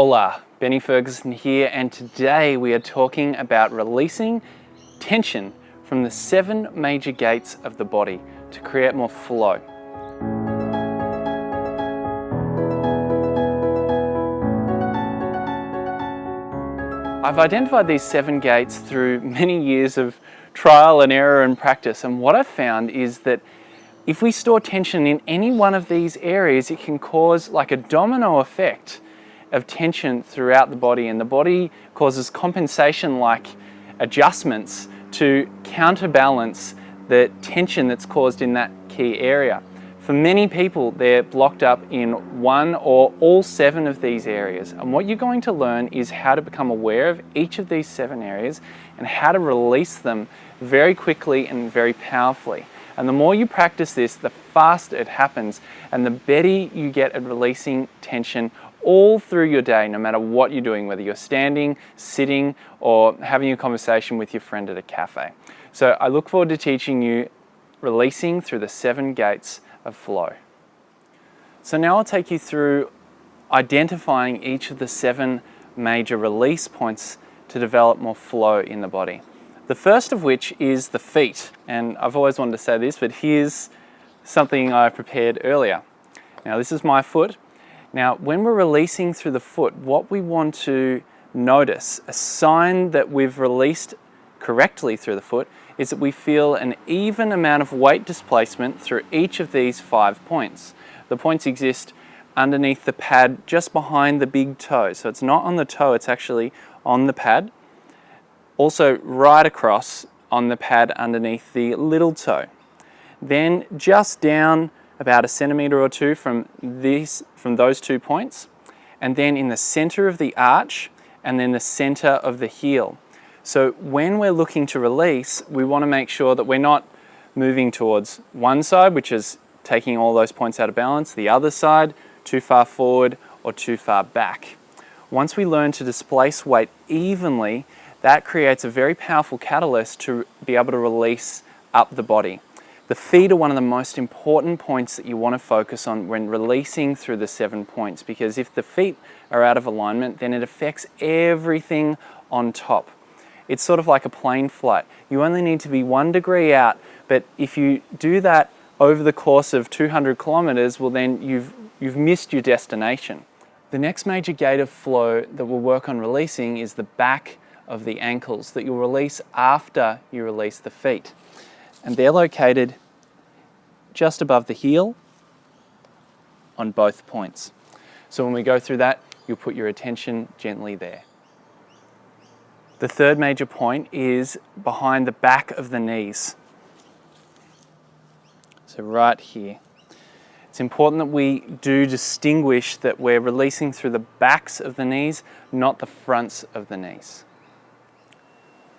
Hola, Benny Ferguson here, and today we are talking about releasing tension from the 7 major gates of the body to create more flow. I've identified these 7 gates through many years of trial and error and practice, and what I've found is that if we store tension in any one of these areas, it can cause like a domino effect of tension throughout the body, and the body causes compensation-like adjustments to counterbalance the tension that's caused in that key area. For many people, they're blocked up in one or all 7 of these areas, and what you're going to learn is how to become aware of each of these 7 areas and how to release them very quickly and very powerfully. And the more you practice this, the faster it happens, and the better you get at releasing tension all through your day, no matter what you're doing, whether you're standing, sitting, or having a conversation with your friend at a cafe. So I look forward to teaching you releasing through the 7 gates of flow. So now I'll take you through identifying each of the 7 major release points to develop more flow in the body. The first of which is the feet, and I've always wanted to say this, but here's something I prepared earlier. Now this is my foot. Now when we're releasing through the foot, what we want to notice, a sign that we've released correctly through the foot, is that we feel an even amount of weight displacement through each of these 5 points. The points exist underneath the pad just behind the big toe, so it's not on the toe, it's actually on the pad. Also right across on the pad underneath the little toe. Then just down about 1 centimeter or 2 from those 2 points, and then in the center of the arch, and then the center of the heel. So when we're looking to release, we want to make sure that we're not moving towards one side, which is taking all those points out of balance, the other side, too far forward or too far back. Once we learn to displace weight evenly, that creates a very powerful catalyst to be able to release up the body. The feet are one of the most important points that you want to focus on when releasing through the 7 points, because if the feet are out of alignment, then it affects everything on top. It's sort of like a plane flight. You only need to be 1 degree out, but if you do that over the course of 200 kilometers, well then you've missed your destination. The next major gate of flow that we'll work on releasing is the back of the ankles, that you'll release after you release the feet. And they're located just above the heel on both points. So when we go through that, you'll put your attention gently there. The third major point is behind the back of the knees. So right here. It's important that we do distinguish that we're releasing through the backs of the knees, not the fronts of the knees.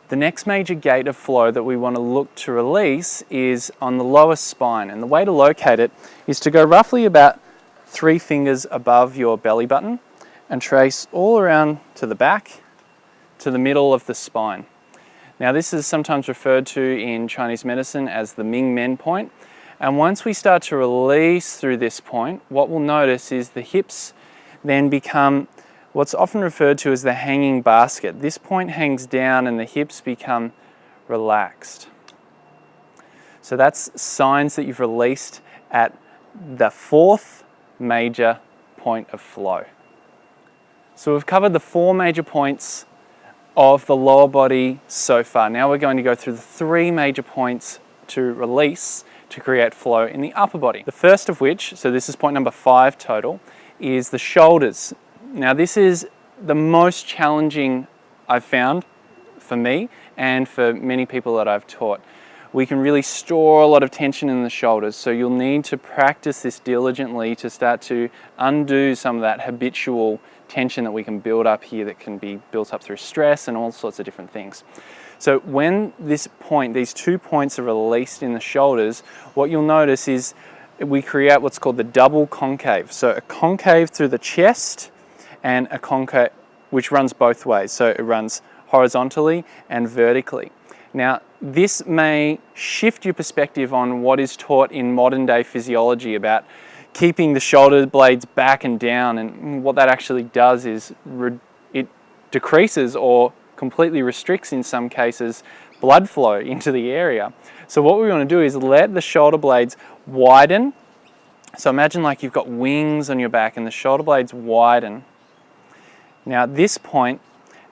The next major gate of flow that we want to look to release is on the lower spine, and the way to locate it is to go roughly about 3 fingers above your belly button and trace all around to the back to the middle of the spine. Now this is sometimes referred to in Chinese medicine as the Ming Men point, and once we start to release through this point, what we'll notice is the hips then become what's often referred to as the hanging basket. This point hangs down and the hips become relaxed. So that's signs that you've released at the 4th major point of flow. So we've covered the 4 major points of the lower body so far. Now we're going to go through the 3 major points to release to create flow in the upper body. The first of which, so this is point number 5 total, is the shoulders. Now this is the most challenging I've found for me and for many people that I've taught. We can really store a lot of tension in the shoulders, so you'll need to practice this diligently to start to undo some of that habitual tension that we can build up here that can be built up through stress and all sorts of different things. So when these 2 points are released in the shoulders, what you'll notice is we create what's called the double concave. So a concave through the chest and a concave which runs both ways. So it runs horizontally and vertically. Now, this may shift your perspective on what is taught in modern day physiology about keeping the shoulder blades back and down, and what that actually does is it decreases or completely restricts, in some cases, blood flow into the area. So what we want to do is let the shoulder blades widen. So imagine like you've got wings on your back and the shoulder blades widen. Now at this point,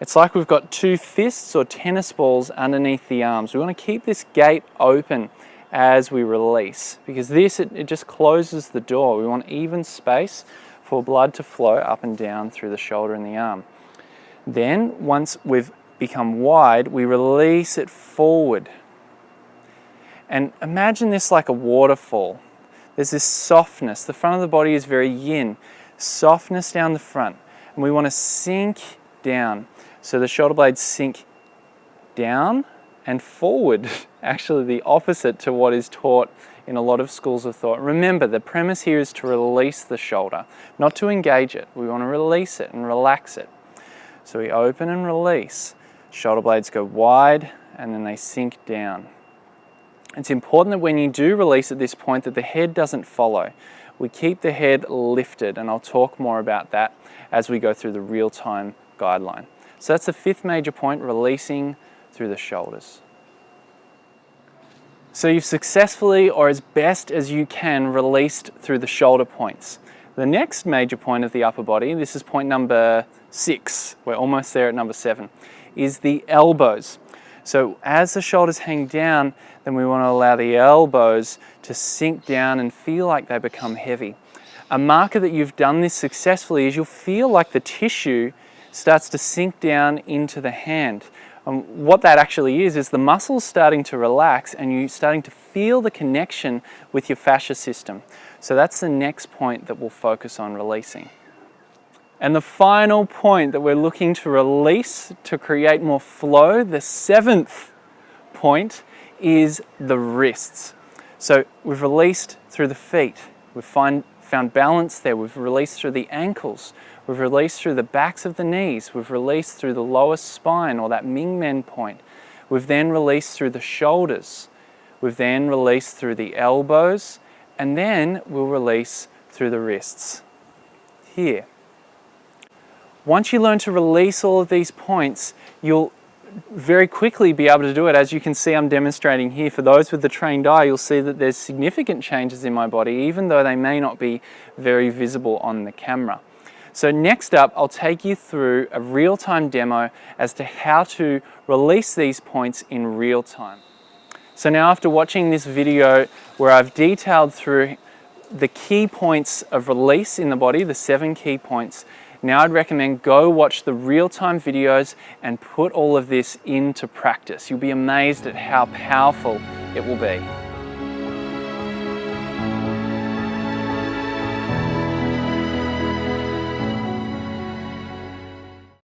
it's like we've got two fists or tennis balls underneath the arms. We want to keep this gate open as we release, because it just closes the door. We want even space for blood to flow up and down through the shoulder and the arm. Then once we've become wide, we release it forward. And imagine this like a waterfall. There's this softness. The front of the body is very yin. Softness down the front. And we want to sink down. So the shoulder blades sink down and forward. Actually the opposite to what is taught in a lot of schools of thought. Remember, the premise here is to release the shoulder, not to engage it. We want to release it and relax it. So we open and release. Shoulder blades go wide and then they sink down. It's important that when you do release at this point that the head doesn't follow. We keep the head lifted, and I'll talk more about that as we go through the real-time guideline. So that's the fifth major point, releasing through the shoulders. So you've successfully, or as best as you can, released through the shoulder points. The next major point of the upper body, this is point number 6, we're almost there at number 7, is the elbows. So as the shoulders hang down, then we want to allow the elbows to sink down and feel like they become heavy. A marker that you've done this successfully is you'll feel like the tissue starts to sink down into the hand. And what that actually is the muscles starting to relax and you starting to feel the connection with your fascia system. So that's the next point that we'll focus on releasing. And the final point that we're looking to release to create more flow, the 7th point, is the wrists. So we've released through the feet, we've found balance there, we've released through the ankles, we've released through the backs of the knees, we've released through the lower spine or that Ming Men point, we've then released through the shoulders, we've then released through the elbows, and then we'll release through the wrists. Here. Once you learn to release all of these points, you'll very quickly be able to do it. As you can see, I'm demonstrating here. For those with the trained eye, you'll see that there's significant changes in my body, even though they may not be very visible on the camera. So next up, I'll take you through a real-time demo as to how to release these points in real time. So now after watching this video where I've detailed through the key points of release in the body, the 7 key points, now I'd recommend go watch the real-time videos and put all of this into practice. You'll be amazed at how powerful it will be.